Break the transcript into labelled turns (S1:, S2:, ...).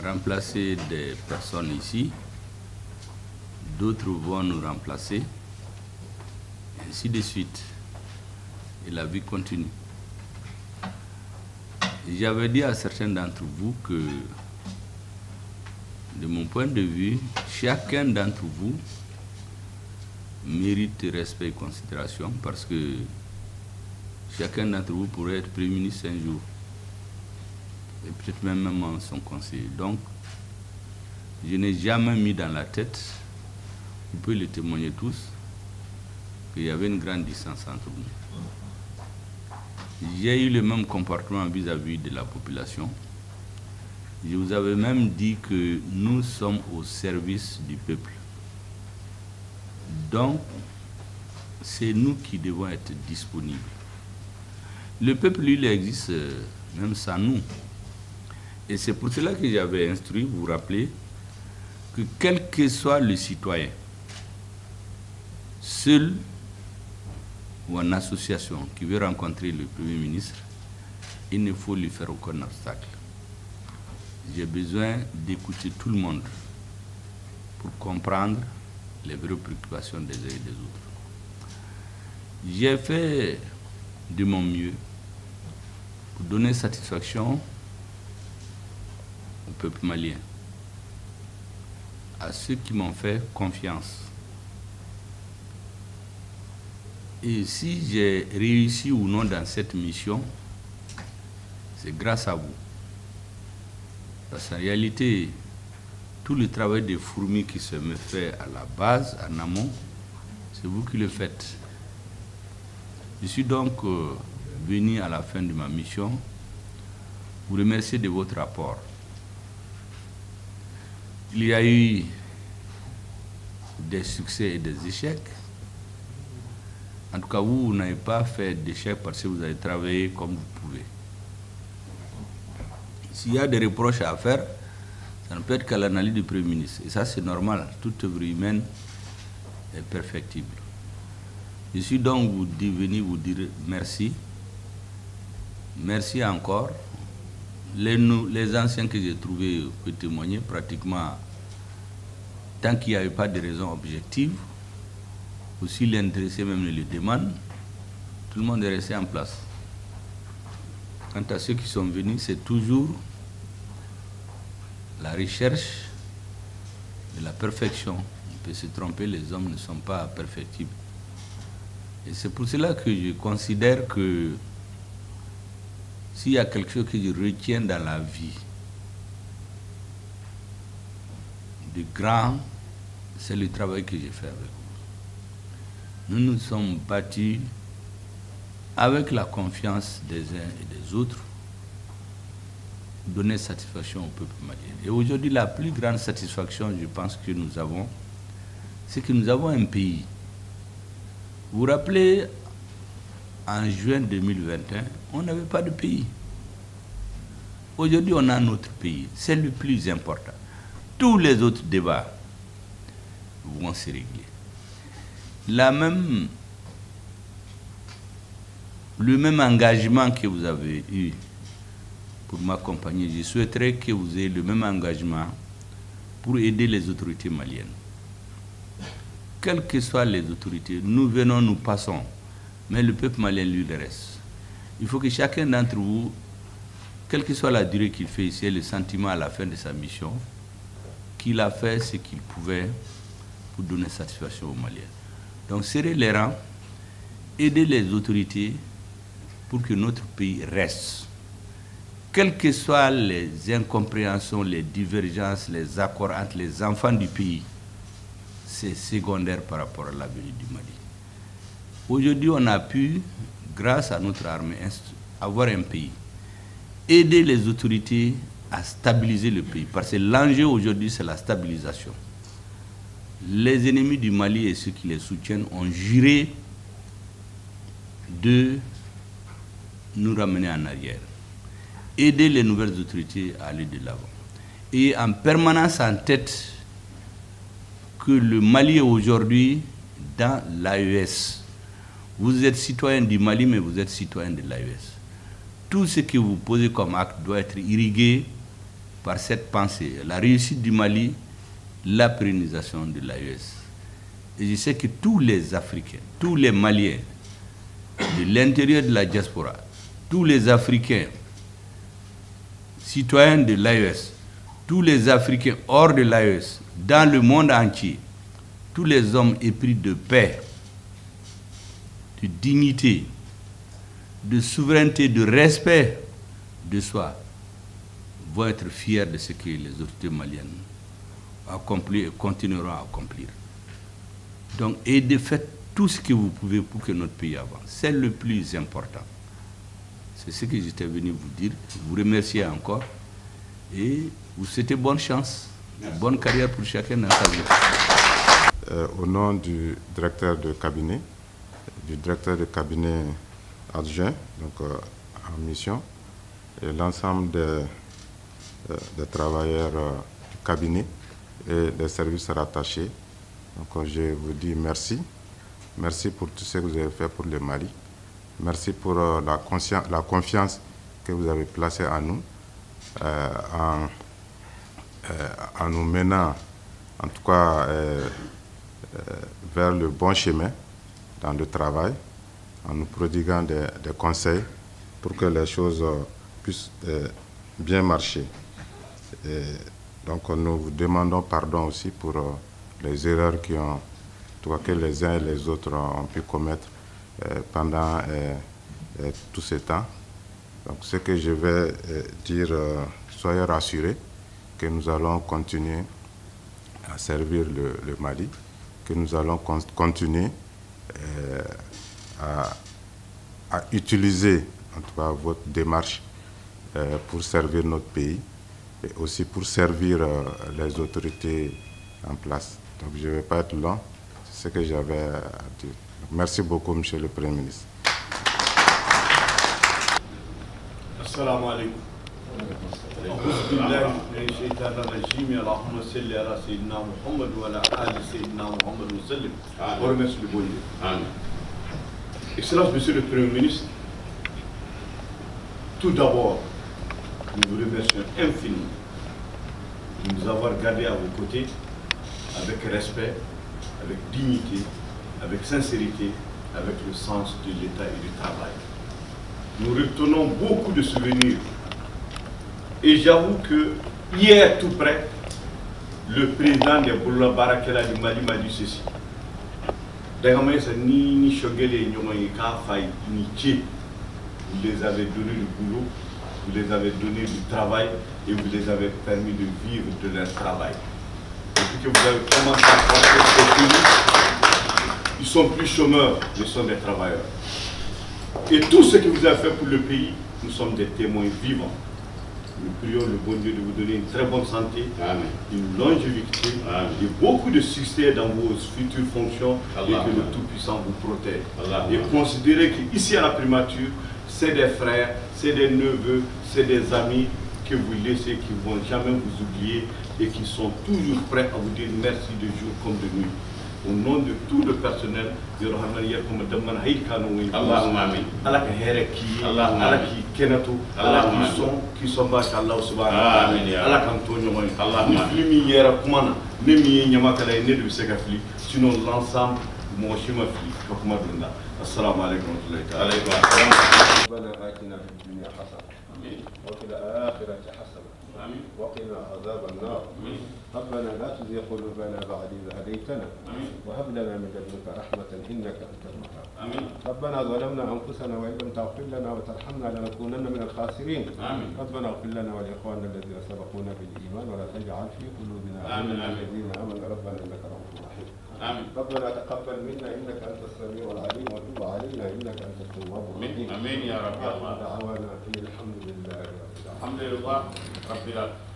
S1: remplacer des personnes ici, d'autres vont nous remplacer, et ainsi de suite. Et la vie continue. J'avais dit à certains d'entre vous que, de mon point de vue, chacun d'entre vous mérite respect et considération parce que chacun d'entre vous pourrait être Premier ministre un jour et peut-être même son conseiller. Donc, je n'ai jamais mis dans la tête, vous pouvez le témoigner tous, qu'il y avait une grande distance entre nous. J'ai eu le même comportement vis-à-vis de la population. Je vous avais même dit que nous sommes au service du peuple. Donc, c'est nous qui devons être disponibles. Le peuple, lui, il existe même sans nous. Et c'est pour cela que j'avais instruit, vous vous rappelez, que quel que soit le citoyen, seul ou en association qui veut rencontrer le Premier ministre, il ne faut lui faire aucun obstacle. J'ai besoin d'écouter tout le monde pour comprendre les vraies préoccupations des uns et des autres. J'ai fait de mon mieux pour donner satisfaction au peuple malien, à ceux qui m'ont fait confiance. Et si j'ai réussi ou non dans cette mission, c'est grâce à vous. Parce qu'en réalité, tout le travail de fourmi qui se me fait à la base, en amont, c'est vous qui le faites. Je suis donc venu à la fin de ma mission vous remercier de votre rapport. Il y a eu des succès et des échecs. En tout cas, vous n'avez pas fait d'échec parce que vous avez travaillé comme vous pouvez. S'il y a des reproches à faire, ça ne peut être qu'à l'analyse du Premier ministre. Et ça, c'est normal. Toute œuvre humaine est perfectible. Je suis donc venu vous dire merci. Merci encore. Les anciens que j'ai trouvés peuvent témoigner pratiquement, tant qu'il n'y avait pas de raison objective, aussi l'intéressé même le demande, tout le monde est resté en place. Quant à ceux qui sont venus, c'est toujours la recherche de la perfection. On peut se tromper, les hommes ne sont pas perfectibles. Et c'est pour cela que je considère que s'il y a quelque chose que je retiens dans la vie de grand, c'est le travail que j'ai fait avec vous. Nous nous sommes battus avec la confiance des uns et des autres, donner satisfaction au peuple malien. Et aujourd'hui, la plus grande satisfaction, je pense, que nous avons, c'est que nous avons un pays. Vous vous rappelez, en juin 2021, on n'avait pas de pays. Aujourd'hui, on a notre pays. C'est le plus important. Tous les autres débats vont se régler. Le même engagement que vous avez eu pour m'accompagner, je souhaiterais que vous ayez le même engagement pour aider les autorités maliennes. Quelles que soient les autorités, nous venons, nous passons, mais le peuple malien, lui, le reste. Il faut que chacun d'entre vous, quelle que soit la durée qu'il fait ici, ait le sentiment à la fin de sa mission, qu'il a fait ce qu'il pouvait pour donner satisfaction aux Maliens. Donc, serrer les rangs, aider les autorités pour que notre pays reste. Quelles que soient les incompréhensions, les divergences, les accords entre les enfants du pays, c'est secondaire par rapport à l'avenir du Mali. Aujourd'hui, on a pu, grâce à notre armée, avoir un pays. Aider les autorités à stabiliser le pays. Parce que l'enjeu aujourd'hui, c'est la stabilisation. Les ennemis du Mali et ceux qui les soutiennent ont juré de nous ramener en arrière. Aider les nouvelles autorités à aller de l'avant. Et en permanence en tête que le Mali est aujourd'hui dans l'AES. Vous êtes citoyen du Mali, mais vous êtes citoyen de l'AES. Tout ce que vous posez comme acte doit être irrigué par cette pensée. La réussite du Mali, la pérennisation de l'AES. Et je sais que tous les Africains, tous les Maliens, de l'intérieur de la diaspora, tous les Africains, citoyens de l'AES, tous les Africains hors de l'AES, dans le monde entier, tous les hommes épris de paix, de dignité, de souveraineté, de respect de soi, vont être fiers de ce que les autorités maliennes ont accompli et continueront à accomplir. Donc, et de faire tout ce que vous pouvez pour que notre pays avance. C'est le plus important. C'est ce que j'étais venu vous dire. Vous remercier encore et vous souhaitez bonne chance, bonne carrière pour chacun dans sa vie.
S2: Au nom du directeur de cabinet adjoint, donc en mission, et l'ensemble des travailleurs du cabinet et des services rattachés. Donc je vous dis merci. Merci pour tout ce que vous avez fait pour le Mali. Merci pour la confiance que vous avez placée en nous, en nous menant, en tout cas, vers le bon chemin dans le travail, en nous prodiguant des conseils pour que les choses puissent bien marcher. Et donc nous vous demandons pardon aussi pour les erreurs que les uns et les autres ont pu commettre pendant tout ce temps. Donc ce que je vais dire, soyez rassurés que nous allons continuer à servir le Mali, que nous allons continuer à utiliser en tout cas votre démarche pour servir notre pays et aussi pour servir les autorités en place. Donc je ne vais pas être long, c'est ce que j'avais à dire. Donc, merci beaucoup, Monsieur le Premier ministre.
S3: Assalamu alaikum. Excellence, Monsieur le Premier ministre, tout d'abord, nous vous remercions infiniment de nous avoir gardés à vos côtés avec respect, avec dignité, avec sincérité, avec le sens de l'État et du travail. Nous retenons beaucoup de souvenirs. Et j'avoue que hier, tout près, le président de Boula Barakela du Mali m'a dit ceci. Vous les avez donné du boulot, vous les avez donné du travail et vous les avez permis de vivre de leur travail. Depuis que vous avez commencé à porter ce pays, ils sont plus chômeurs, ils sont des travailleurs. Et tout ce que vous avez fait pour le pays, nous sommes des témoins vivants. Nous prions le bon Dieu de vous donner une très bonne santé, Amen, une longévité, Amen, et beaucoup de succès dans vos futures fonctions, Allah, et que le Tout-Puissant vous protège. Allah, et considérez qu'ici à la primature, c'est des frères, c'est des neveux, c'est des amis que vous laissez, qui ne vont jamais vous oublier et qui sont toujours prêts à vous dire merci de jour comme de nuit. Au nom de tout le personnel, de qui sont Allah sinon l'ensemble, mon chemin السلام عليكم ورحمة الله تعالى وبركاته.
S4: ربنا آتنا في الدنيا حسنة وفي الآخرة حسنة وقنا عذاب النار. ربنا لا تزغ قلوبنا بعد إذ هديتنا وهب لنا من لدنك رحمة إنك أنت الوهاب. ربنا ظلمنا أنفسنا وإن لم تغفر لنا وترحمنا لنكونن من الخاسرين. ربنا اغفر لنا ولإخواننا الذين سبقونا بالإيمان ولا تجعل في قلوبنا غلا للذين آمنوا ربنا إنك رؤوف رحيم. ربنا تقبل منا انك انت السميع العليم وتب علينا انك انت التواب الرحيم.
S3: امين يا رب.
S4: دعوانا ان الحمد لله رب العالمين.
S3: الحمد لله رب العالمين.